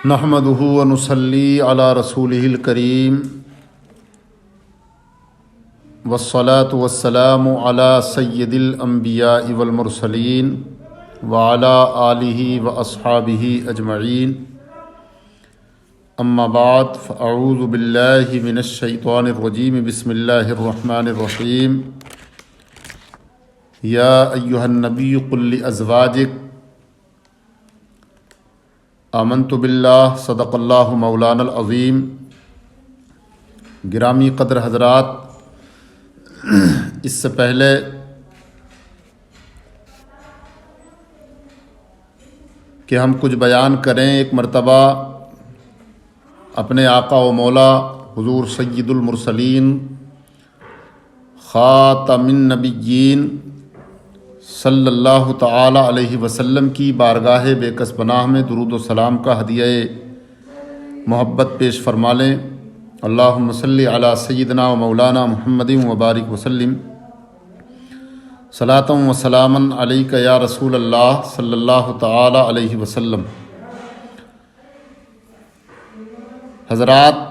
نحمدہ ونصلی علی رسولہ الکریم والصلاة والسلام علی سید الانبیاء والمرسلین وعلی آلہ واصحابہ اجمعین اما بعد فاعوذ باللہ من الشیطان الرجیم بسم اللہ الرحمن الرحیم یا ایہا النبی قل لازواجک آمنت باللہ صدق اللہ مولانا العظیم۔ گرامی قدر حضرات، اس سے پہلے کہ ہم کچھ بیان کریں، ایک مرتبہ اپنے آقا و مولا حضور سید المرسلین خاتم النبیین صلی اللہ تعالی علیہ وسلم کی بارگاہ بے کس پناہ میں درود و سلام کا ہدیہ محبت پیش فرما لیں۔ اللہم صلی علی سیدنا و مولانا محمد وبارک وسلم، صلاۃ و سلاما علیک یا رسول اللہ صلی اللہ تعالی علیہ وسلم۔ حضرات،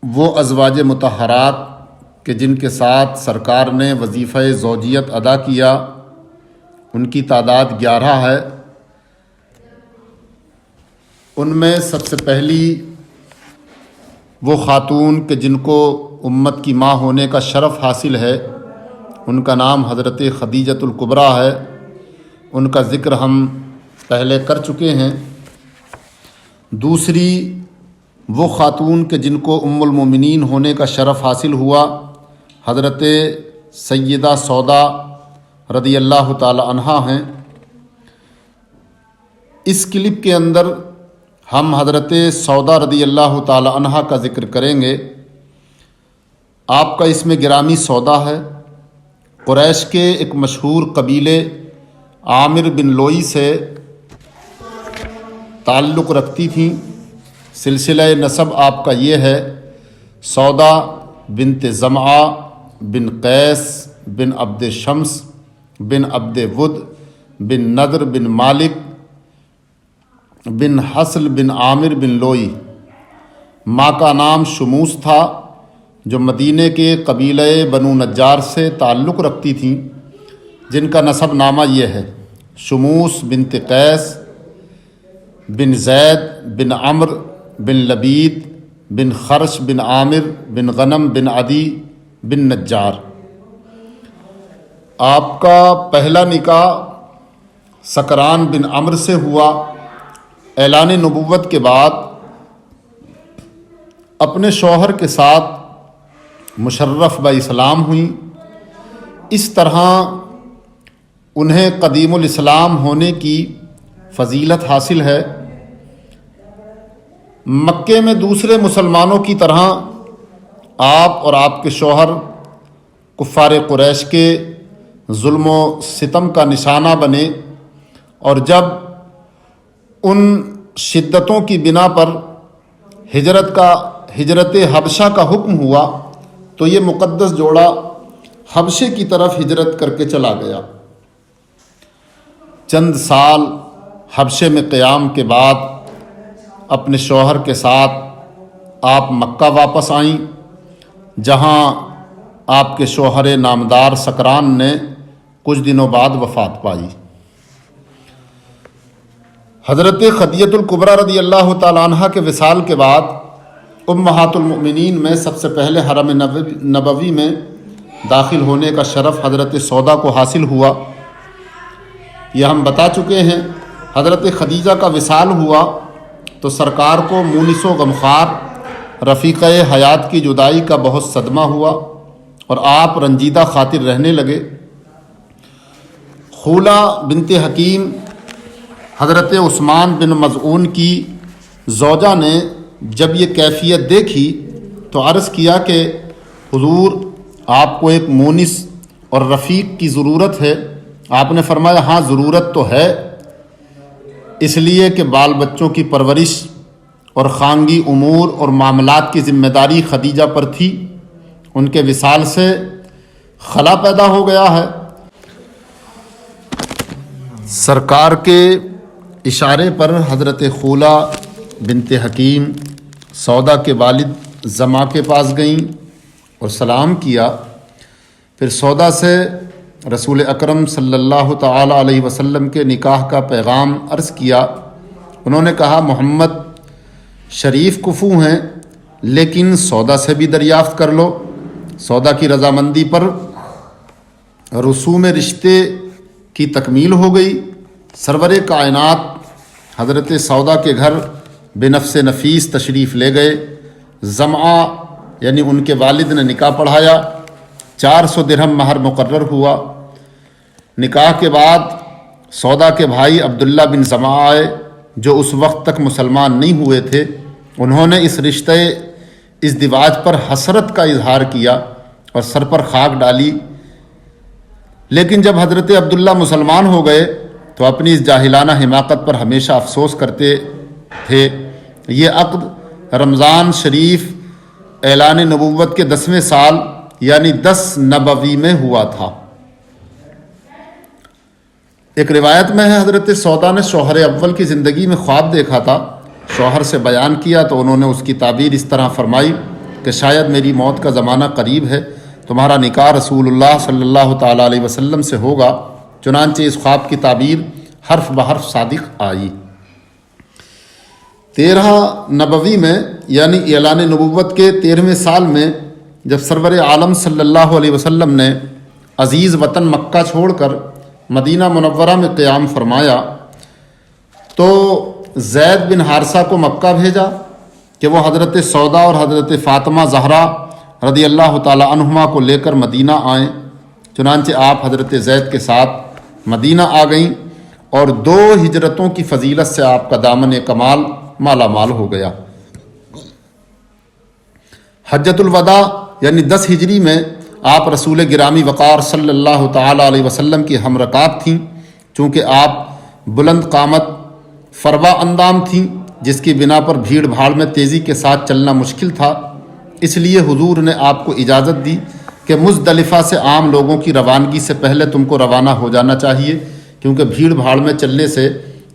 وہ ازواج مطہرات کہ جن کے ساتھ سرکار نے وظیفہ زوجیت ادا کیا، ان کی تعداد 11 ہے۔ ان میں سب سے پہلی وہ خاتون کہ جن کو امت کی ماں ہونے کا شرف حاصل ہے، ان کا نام حضرت خدیجۃ الکبریٰ ہے۔ ان کا ذکر ہم پہلے کر چکے ہیں۔ دوسری وہ خاتون کہ جن کو ام المومنین ہونے کا شرف حاصل ہوا، حضرت سیدہ سودا رضی اللہ تعالی عنہا ہیں۔ اس کلپ کے اندر ہم حضرت سودا رضی اللہ تعالی عنہا کا ذکر کریں گے۔ آپ کا اسم گرامی سودا ہے۔ قریش کے ایک مشہور قبیلے عامر بن لوئی سے تعلق رکھتی تھیں۔ سلسلہ نسب آپ کا یہ ہے: سودا بنت زمعہ بن قیس بن عبد شمس بن عبد ود بن نضر بن مالک بن حسل بن عامر بن لوئی۔ ماں کا نام شموس تھا، جو مدینے کے قبیلہ بنو نجار سے تعلق رکھتی تھیں، جن کا نسب نامہ یہ ہے: شموس بنت قیس بن زید بن عمر بن لبید بن خرش بن عامر بن غنم بن عدی بن نجار۔ آپ کا پہلا نکاح سکران بن عمر سے ہوا۔ اعلان نبوت کے بعد اپنے شوہر کے ساتھ مشرف باسلام ہوئیں۔ اس طرح انہیں قدیم الاسلام ہونے کی فضیلت حاصل ہے۔ مکے میں دوسرے مسلمانوں کی طرح آپ اور آپ کے شوہر کفار قریش کے ظلم و ستم کا نشانہ بنے، اور جب ان شدتوں کی بنا پر ہجرت حبشہ کا حکم ہوا تو یہ مقدس جوڑا حبشے کی طرف ہجرت کر کے چلا گیا۔ چند سال حبشے میں قیام کے بعد اپنے شوہر کے ساتھ آپ مکہ واپس آئیں، جہاں آپ کے شوہر نامدار سکران نے کچھ دنوں بعد وفات پائی۔ حضرت خدیجۃ الکبریٰ رضی اللہ تعالی عنہ کے وصال کے بعد امہات المؤمنین میں سب سے پہلے حرم نبوی میں داخل ہونے کا شرف حضرت سودا کو حاصل ہوا۔ یہ ہم بتا چکے ہیں۔ حضرت خدیجہ کا وصال ہوا تو سرکار کو مونس و غمخوار رفیقہ حیات کی جدائی کا بہت صدمہ ہوا اور آپ رنجیدہ خاطر رہنے لگے۔ خولہ بنت حکیم حضرت عثمان بن مظعون کی زوجہ نے جب یہ کیفیت دیکھی تو عرض کیا کہ حضور، آپ کو ایک مونس اور رفیق کی ضرورت ہے۔ آپ نے فرمایا ہاں ضرورت تو ہے، اس لیے کہ بال بچوں کی پرورش اور خانگی امور اور معاملات کی ذمہ داری خدیجہ پر تھی۔ ان کے وصال سے خلا پیدا ہو گیا ہے۔ سرکار کے اشارے پر حضرت خولہ بنت حکیم سودا کے والد زما کے پاس گئیں اور سلام کیا. پھر سودا سے رسول اکرم صلی اللہ تعالی علیہ وسلم کے نکاح کا پیغام عرض کیا. انہوں نے کہا محمد شریف کفو ہیں لیکن سودا سے بھی دریافت کر لو. سودا کی رضامندی پر رسوم رشتے کی تکمیل ہو گئی. سرور کائنات حضرت سودا کے گھر بنفس نفیس تشریف لے گئے. زمعہ یعنی ان کے والد نے نکاح پڑھایا. 400 درہم مہر مقرر ہوا. نکاح کے بعد سودا کے بھائی عبداللہ بن زمعہ آئے جو اس وقت تک مسلمان نہیں ہوئے تھے. انہوں نے اس رشتے ازدواج پر حسرت کا اظہار کیا اور سر پر خاک ڈالی. لیکن جب حضرت عبداللہ مسلمان ہو گئے تو اپنی اس جاہلانہ حماقت پر ہمیشہ افسوس کرتے تھے. یہ عقد رمضان شریف اعلان نبوت کے 10ویں سال یعنی 10 نبوی میں ہوا تھا. ایک روایت میں ہے حضرت سودا نے شوہر اول کی زندگی میں خواب دیکھا تھا. شوہر سے بیان کیا تو انہوں نے اس کی تعبیر اس طرح فرمائی کہ شاید میری موت کا زمانہ قریب ہے, تمہارا نکاح رسول اللہ صلی اللہ تعالی علیہ وسلم سے ہوگا. چنانچہ اس خواب کی تعبیر حرف بحرف صادق آئی. 13 نبوی میں یعنی اعلان نبوت کے 13ویں سال میں جب سرور عالم صلی اللہ علیہ وسلم نے عزیز وطن مکہ چھوڑ کر مدینہ منورہ میں قیام فرمایا تو زید بن حارثہ کو مکہ بھیجا کہ وہ حضرت سودا اور حضرت فاطمہ زہرا رضی اللہ تعالی عنہما کو لے کر مدینہ آئیں. چنانچہ آپ حضرت زید کے ساتھ مدینہ آ گئیں اور 2 ہجرتوں کی فضیلت سے آپ کا دامن کمال مالا مال ہو گیا. حجۃ الوداع یعنی 10 ہجری میں آپ رسول گرامی وقار صلی اللہ تعالی علیہ وسلم کی ہم رکاب تھیں. چونکہ آپ بلند قامت فروا اندام تھیں جس کی بنا پر بھیڑ بھاڑ میں تیزی کے ساتھ چلنا مشکل تھا, اس لیے حضور نے آپ کو اجازت دی کہ مزدلفہ سے عام لوگوں کی روانگی سے پہلے تم کو روانہ ہو جانا چاہیے کیونکہ بھیڑ بھاڑ میں چلنے سے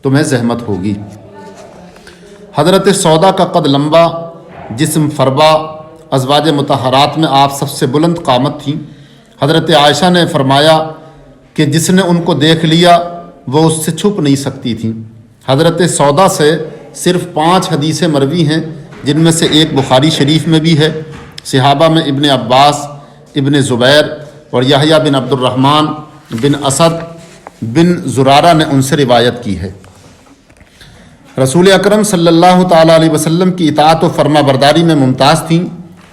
تمہیں زحمت ہوگی. حضرت سودا کا قد لمبا, جسم فربا, ازواج مطہرات میں آپ سب سے بلند قامت تھیں. حضرت عائشہ نے فرمایا کہ جس نے ان کو دیکھ لیا وہ اس سے چھپ نہیں سکتی تھیں. حضرت سودا سے صرف 5 حدیثیں مروی ہیں جن میں سے ایک بخاری شریف میں بھی ہے. صحابہ میں ابن عباس, ابن زبیر اور یحییٰ بن عبد الرحمن بن اسد بن زرارہ نے ان سے روایت کی ہے. رسول اکرم صلی اللہ تعالی علیہ وسلم کی اطاعت و فرما برداری میں ممتاز تھیں.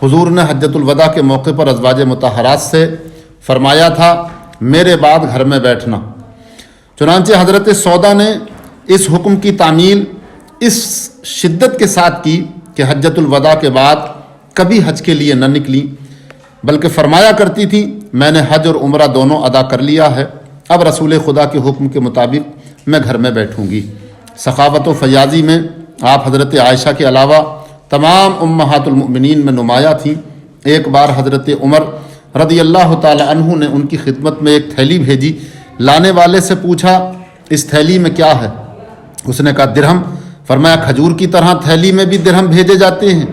حضور نے حجۃ الوداع کے موقع پر ازواج مطہرات سے فرمایا تھا میرے بعد گھر میں بیٹھنا. چنانچہ حضرت سودا نے اس حکم کی تعمیل اس شدت کے ساتھ کی کہ حجۃ الوداع کے بعد کبھی حج کے لیے نہ نکلی بلکہ فرمایا کرتی تھی میں نے حج اور عمرہ دونوں ادا کر لیا ہے, اب رسول خدا کے حکم کے مطابق میں گھر میں بیٹھوں گی. سخاوت و فیاضی میں آپ حضرت عائشہ کے علاوہ تمام امہات المؤمنین میں نمایاں تھیں. ایک بار حضرت عمر رضی اللہ تعالی عنہ نے ان کی خدمت میں ایک تھیلی بھیجی. لانے والے سے پوچھا اس تھیلی میں کیا ہے؟ اس نے کہا درہم. فرمایا کھجور کی طرح تھیلی میں بھی درہم بھیجے جاتے ہیں.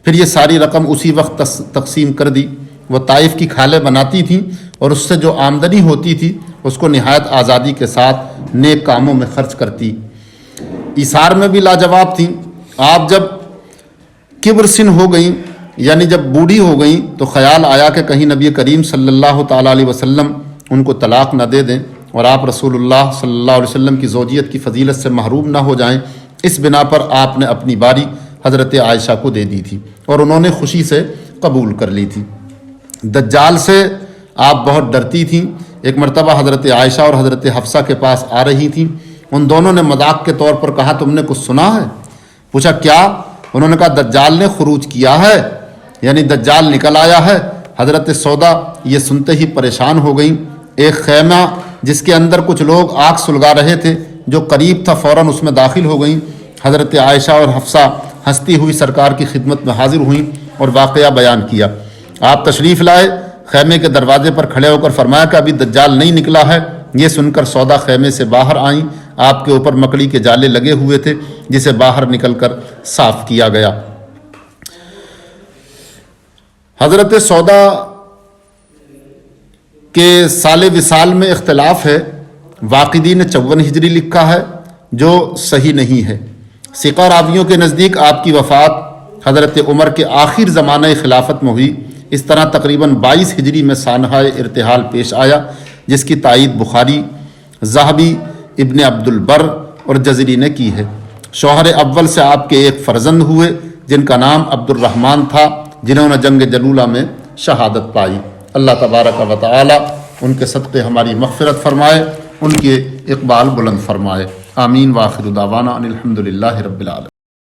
پھر یہ ساری رقم اسی وقت تقسیم کر دی. وہ طائف کی کھالیں بناتی تھیں اور اس سے جو آمدنی ہوتی تھی اس کو نہایت آزادی کے ساتھ نیک کاموں میں خرچ کرتی. ایثار میں بھی لاجواب تھیں. آپ جب کبر سن ہو گئیں یعنی جب بوڑھی ہو گئیں تو خیال آیا کہ کہیں نبی کریم صلی اللہ تعالی علیہ وسلم ان کو طلاق نہ دے دیں اور آپ رسول اللہ صلی اللہ علیہ وسلم کی زوجیت کی فضیلت سے محروم نہ ہو جائیں. اس بنا پر آپ نے اپنی باری حضرت عائشہ کو دے دی تھی اور انہوں نے خوشی سے قبول کر لی تھی. دجال سے آپ بہت ڈرتی تھیں. ایک مرتبہ حضرت عائشہ اور حضرت حفصہ کے پاس آ رہی تھیں. ان دونوں نے مذاق کے طور پر کہا تم نے کچھ سنا ہے؟ پوچھا کیا؟ انہوں نے کہا دجال نے خروج کیا ہے یعنی دجال نکل آیا ہے. حضرت سودا یہ سنتے ہی پریشان ہو گئیں. ایک خیمہ جس کے اندر کچھ لوگ آگ سلگا رہے تھے جو قریب تھا فوراً اس میں داخل ہو گئیں. حضرت عائشہ اور حفصہ ہنستی ہوئی سرکار کی خدمت میں حاضر ہوئیں اور واقعہ بیان کیا. آپ تشریف لائے, خیمے کے دروازے پر کھڑے ہو کر فرمایا کہ ابھی دجال نہیں نکلا ہے یہ سن کر سودا خیمے سے باہر آئیں، آپ کے اوپر مکڑی کے جالے لگے ہوئے تھے جسے باہر نکل کر صاف کیا گیا۔ حضرت سودا کے سال وصال میں اختلاف ہے، واقدی نے 54 ہجری لکھا ہے جو صحیح نہیں ہے۔ ثقہ راویوں کے نزدیک آپ کی وفات حضرت عمر کے آخر زمانہ خلافت میں ہوئی۔ اس طرح تقریباً 22 ہجری میں سانحہ ارتحال پیش آیا، جس کی تائید بخاری، ذہبی، ابن عبد البر اور جزری نے کی ہے۔ شوہر اول سے آپ کے ایک فرزند ہوئے جن کا نام عبد الرحمن تھا، جنہوں نے جنگ جلولہ میں شہادت پائی۔ اللہ تبارک و تعالی ان کے صدقے ہماری مغفرت فرمائے، ان کے اقبال بلند فرمائے۔ آمین۔ وآخر دعوانا ان الحمد للہ رب العالمین۔